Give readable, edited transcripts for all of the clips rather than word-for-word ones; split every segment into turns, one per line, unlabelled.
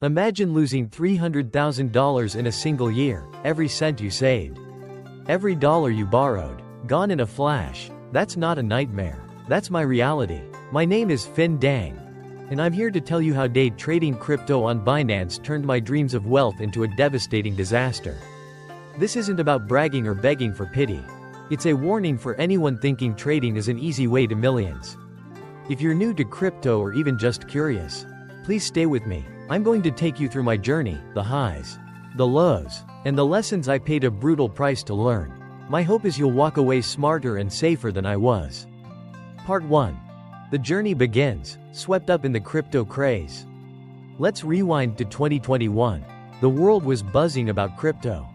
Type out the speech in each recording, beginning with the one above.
Imagine losing $300,000 in a single year, every cent you saved. Every dollar you borrowed, gone in a flash. That's not a nightmare. That's my reality. My name is Fin Dang, and I'm here to tell you how day trading crypto on Binance turned my dreams of wealth into a devastating disaster. This isn't about bragging or begging for pity. It's a warning for anyone thinking trading is an easy way to millions. If you're new to crypto or even just curious, please stay with me. I'm going to take you through my journey, the highs, the lows, and the lessons I paid a brutal price to learn. My hope is you'll walk away smarter and safer than I was. Part 1. The journey begins, swept up in the crypto craze. Let's rewind to 2021. The world was buzzing about crypto.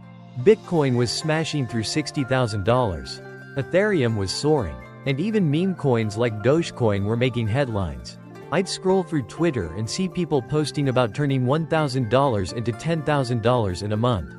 Bitcoin was smashing through $60,000. Ethereum was soaring. And even meme coins like Dogecoin were making headlines. I'd scroll through Twitter and see people posting about turning $1,000 into $10,000 in a month.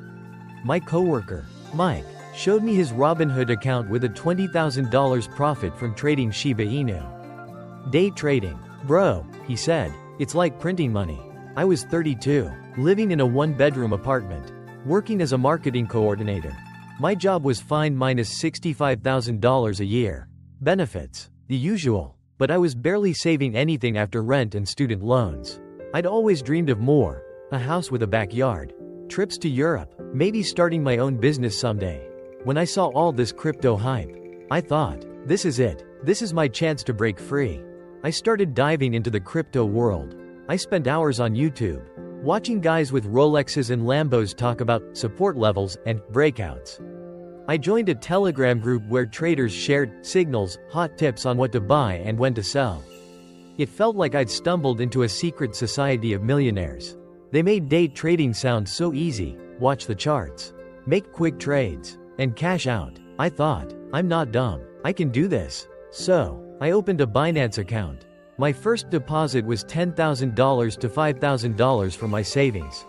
My coworker, Mike, showed me his Robinhood account with a $20,000 profit from trading Shiba Inu. Day trading. Bro, he said, it's like printing money. I was 32, living in a one-bedroom apartment, working as a marketing coordinator. My job was fine minus $65,000 a year. Benefits. The usual. But I was barely saving anything after rent and student loans. I'd always dreamed of more. A house with a backyard. Trips to Europe. Maybe starting my own business someday. When I saw all this crypto hype, I thought, this is it. This is my chance to break free. I started diving into the crypto world. I spent hours on YouTube, watching guys with Rolexes and Lambos talk about support levels and breakouts. I joined a Telegram group where traders shared signals, hot tips on what to buy and when to sell. It felt like I'd stumbled into a secret society of millionaires. They made day trading sound so easy. Watch the charts, make quick trades, and cash out. I thought, I'm not dumb. I can do this. So, I opened a Binance account. My first deposit was $10,000 to $5,000 from my savings.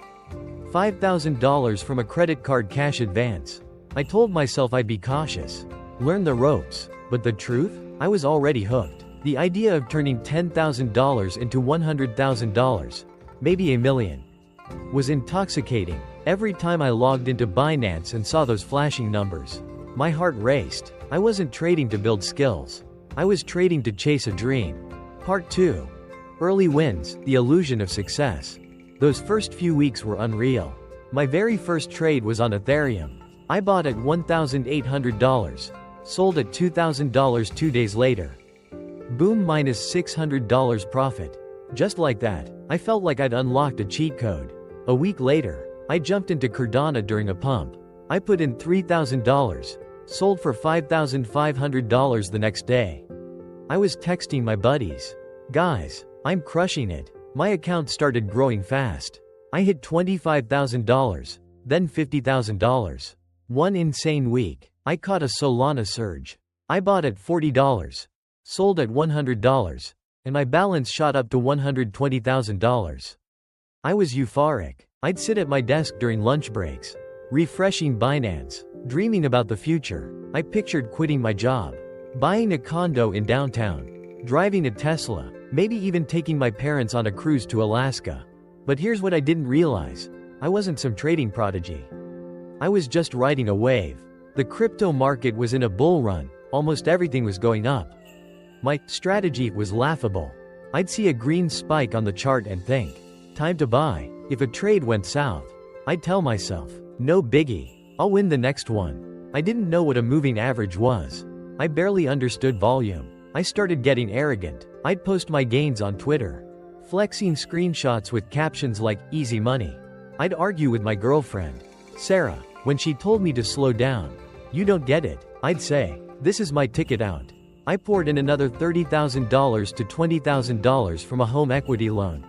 $5,000 from a credit card cash advance. I told myself I'd be cautious, learn the ropes, but the truth? I was already hooked. The idea of turning $10,000 into $100,000, maybe $1 million, was intoxicating. Every time I logged into Binance and saw those flashing numbers, my heart raced. I wasn't trading to build skills. I was trading to chase a dream. Part 2. Early wins, the illusion of success. Those first few weeks were unreal. My very first trade was on Ethereum. I bought at $1,800, sold at $2,000 2 days later. Boom, minus $600 profit. Just like that, I felt like I'd unlocked a cheat code. A week later, I jumped into Cardano during a pump. I put in $3,000, sold for $5,500 the next day. I was texting my buddies. Guys, I'm crushing it. My account started growing fast. I hit $25,000, then $50,000. One insane week, I caught a Solana surge. I bought at $40, sold at $100, and my balance shot up to $120,000. I was euphoric. I'd sit at my desk during lunch breaks, refreshing Binance, dreaming about the future. I pictured quitting my job, buying a condo in downtown, driving a Tesla, maybe even taking my parents on a cruise to Alaska. But here's what I didn't realize. I wasn't some trading prodigy. I was just riding a wave. The crypto market was in a bull run. Almost everything was going up. My strategy was laughable. I'd see a green spike on the chart and think, time to buy. If a trade went south, I'd tell myself, no biggie, I'll win the next one. I didn't know what a moving average was. I barely understood volume. I started getting arrogant. I'd post my gains on Twitter, flexing screenshots with captions like, easy money. I'd argue with my girlfriend, Sarah, when she told me to slow down. You don't get it, I'd say. This is my ticket out. I poured in another $30,000 to $20,000 from a home equity loan.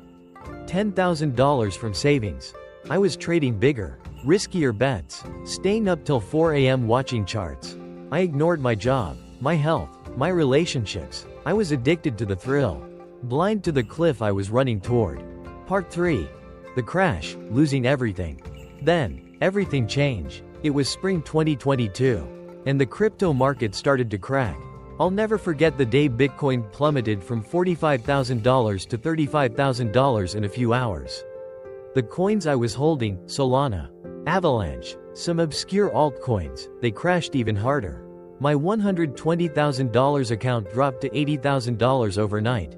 $10,000 from savings. I was trading bigger, riskier bets, staying up till 4 a.m. watching charts. I ignored my job, my health, my relationships. I was addicted to the thrill, blind to the cliff I was running toward. Part 3. The crash, losing everything. Then, everything changed. It was spring 2022, and the crypto market started to crack. I'll never forget the day Bitcoin plummeted from $45,000 to $35,000 in a few hours. The coins I was holding, Solana, Avalanche, some obscure altcoins, they crashed even harder. My $120,000 account dropped to $80,000 overnight.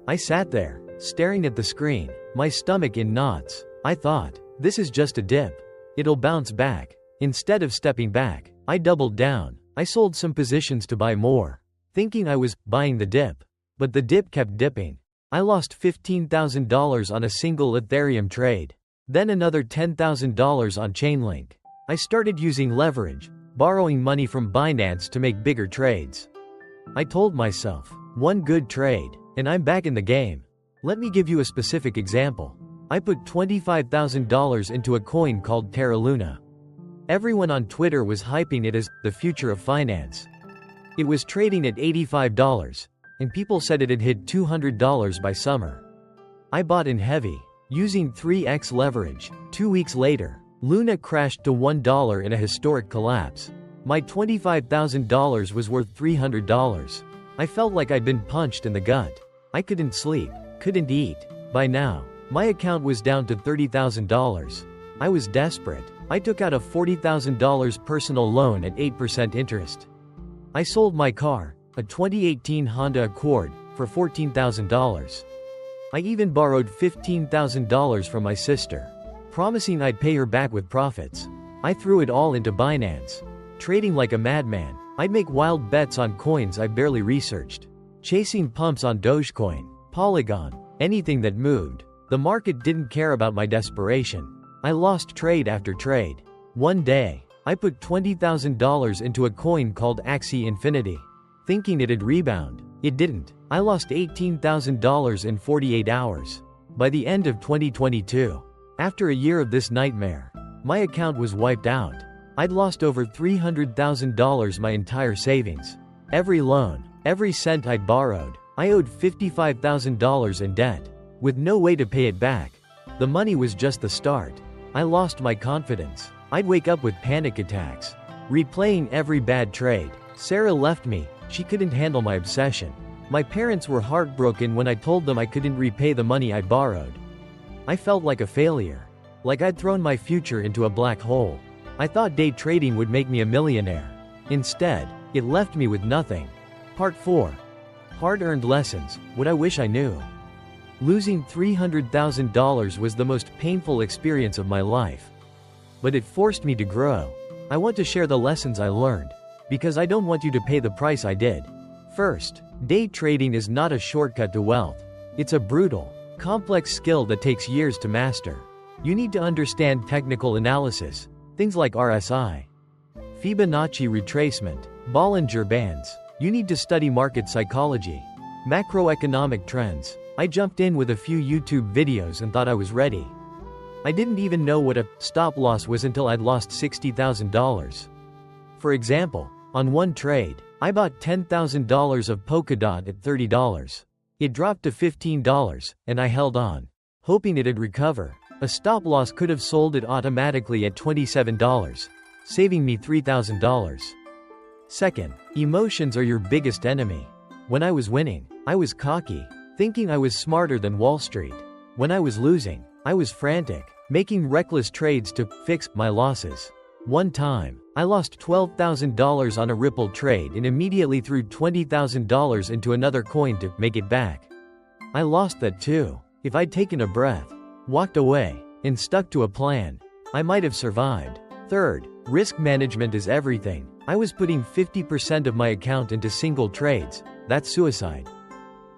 I sat there, staring at the screen, my stomach in knots. I thought, this is just a dip. It'll bounce back. Instead of stepping back, I doubled down. I sold some positions to buy more, thinking I was buying the dip. But the dip kept dipping. I lost $15,000 on a single Ethereum trade. Then another $10,000 on Chainlink. I started using leverage, borrowing money from Binance to make bigger trades. I told myself, one good trade, and I'm back in the game. Let me give you a specific example. I put $25,000 into a coin called Terra Luna. Everyone on Twitter was hyping it as the future of finance. It was trading at $85, and people said it'd hit $200 by summer. I bought in heavy, using 3x leverage. 2 weeks later, Luna crashed to $1 in a historic collapse. My $25,000 was worth $300. I felt like I'd been punched in the gut. I couldn't sleep, couldn't eat. By now, my account was down to $30,000. I was desperate. I took out a $40,000 personal loan at 8% interest. I sold my car, a 2018 Honda Accord, for $14,000. I even borrowed $15,000 from my sister, promising I'd pay her back with profits. I threw it all into Binance, trading like a madman. I'd make wild bets on coins I barely researched, chasing pumps on Dogecoin, Polygon, anything that moved. The market didn't care about my desperation. I lost trade after trade. One day, I put $20,000 into a coin called Axie Infinity, thinking it'd rebound. It didn't. I lost $18,000 in 48 hours. By the end of 2022, after a year of this nightmare, my account was wiped out. I'd lost over $300,000, my entire savings. Every loan, every cent I'd borrowed. I owed $55,000 in debt, with no way to pay it back. The money was just the start. I lost my confidence. I'd wake up with panic attacks, replaying every bad trade. Sarah left me. She couldn't handle my obsession. My parents were heartbroken when I told them I couldn't repay the money I borrowed. I felt like a failure, like I'd thrown my future into a black hole. I thought day trading would make me a millionaire. Instead, it left me with nothing. Part 4. Hard-earned lessons, what I wish I knew. Losing $300,000 was the most painful experience of my life. But it forced me to grow. I want to share the lessons I learned, because I don't want you to pay the price I did. First, day trading is not a shortcut to wealth. It's a brutal, complex skill that takes years to master. You need to understand technical analysis, things like RSI, Fibonacci retracement, Bollinger Bands. You need to study market psychology, macroeconomic trends. I jumped in with a few YouTube videos and thought I was ready. I didn't even know what a stop loss was until I'd lost $60,000. For example, on one trade, I bought $10,000 of Polkadot at $30. It dropped to $15, and I held on, hoping it'd recover. A stop loss could have sold it automatically at $27, saving me $3,000. Second, emotions are your biggest enemy. When I was winning, I was cocky, thinking I was smarter than Wall Street. When I was losing, I was frantic, making reckless trades to fix my losses. One time, I lost $12,000 on a Ripple trade and immediately threw $20,000 into another coin to make it back. I lost that too. If I'd taken a breath, walked away, and stuck to a plan, I might have survived. Third, risk management is everything. I was putting 50% of my account into single trades. That's suicide.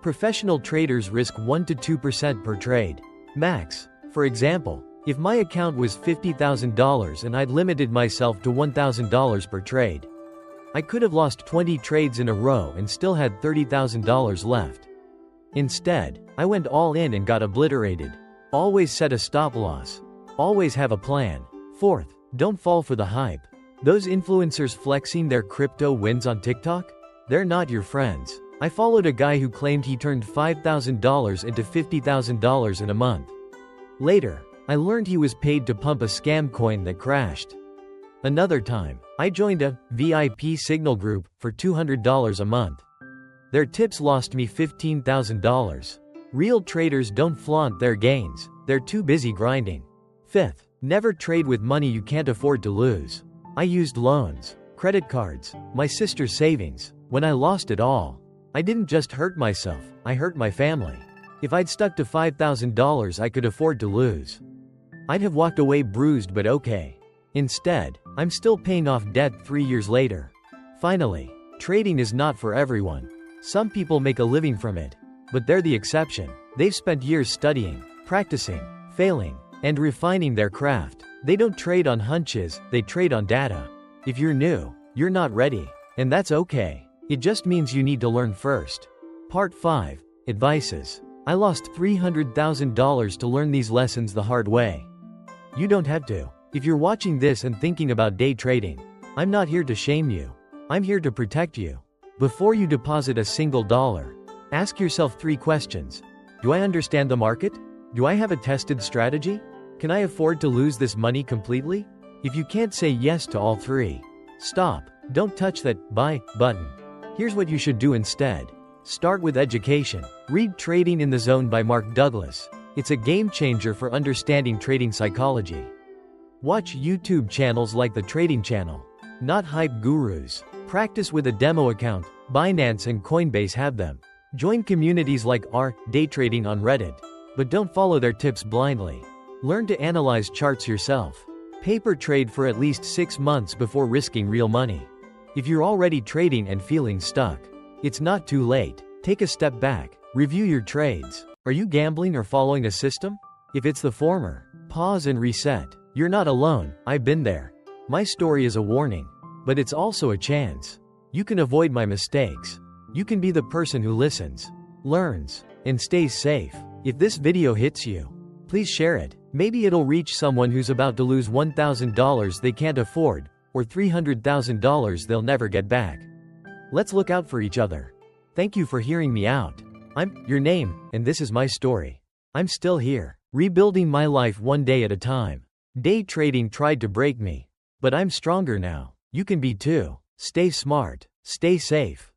Professional traders risk 1 to 2% per trade, max. For example, if my account was $50,000 and I'd limited myself to $1,000 per trade, I could have lost 20 trades in a row and still had $30,000 left. Instead, I went all in and got obliterated. Always set a stop loss. Always have a plan. Fourth, don't fall for the hype. Those influencers flexing their crypto wins on TikTok? They're not your friends. I followed a guy who claimed he turned $5,000 into $50,000 in a month. Later, I learned he was paid to pump a scam coin that crashed. Another time, I joined a VIP signal group for $200 a month. Their tips lost me $15,000. Real traders don't flaunt their gains, they're too busy grinding. 5th, never trade with money you can't afford to lose. I used loans, credit cards, my sister's savings. When I lost it all, I didn't just hurt myself, I hurt my family. If I'd stuck to $5,000 I could afford to lose, I'd have walked away bruised but okay. Instead, I'm still paying off debt 3 years later. Finally, trading is not for everyone. Some people make a living from it, but they're the exception. They've spent years studying, practicing, failing, and refining their craft. They don't trade on hunches, they trade on data. If you're new, you're not ready, and that's okay. It just means you need to learn first. Part 5. Advices. I lost $300,000 to learn these lessons the hard way. You don't have to. If you're watching this and thinking about day trading, I'm not here to shame you. I'm here to protect you. Before you deposit a single dollar, ask yourself 3 questions. Do I understand the market? Do I have a tested strategy? Can I afford to lose this money completely? If you can't say yes to all 3, stop. Don't touch that buy button. Here's what you should do instead. Start with education. Read Trading in the Zone by Mark Douglas. It's a game changer for understanding trading psychology. Watch YouTube channels like the Trading Channel. Not hype gurus. Practice with a demo account. Binance and Coinbase have them. Join communities like Day Trading on Reddit. But don't follow their tips blindly. Learn to analyze charts yourself. Paper trade for at least 6 months before risking real money. If you're already trading and feeling stuck, it's not too late. Take a step back. Review your trades. Are you gambling or following a system? If it's the former, pause and reset. You're not alone, I've been there. My story is a warning, but it's also a chance. You can avoid my mistakes. You can be the person who listens, learns, and stays safe. If this video hits you, please share it. Maybe it'll reach someone who's about to lose $1,000 they can't afford, or $300,000 they'll never get back. Let's look out for each other. Thank you for hearing me out. I'm your name, and this is my story. I'm still here, rebuilding my life one day at a time. Day trading tried to break me, but I'm stronger now. You can be too. Stay smart, stay safe,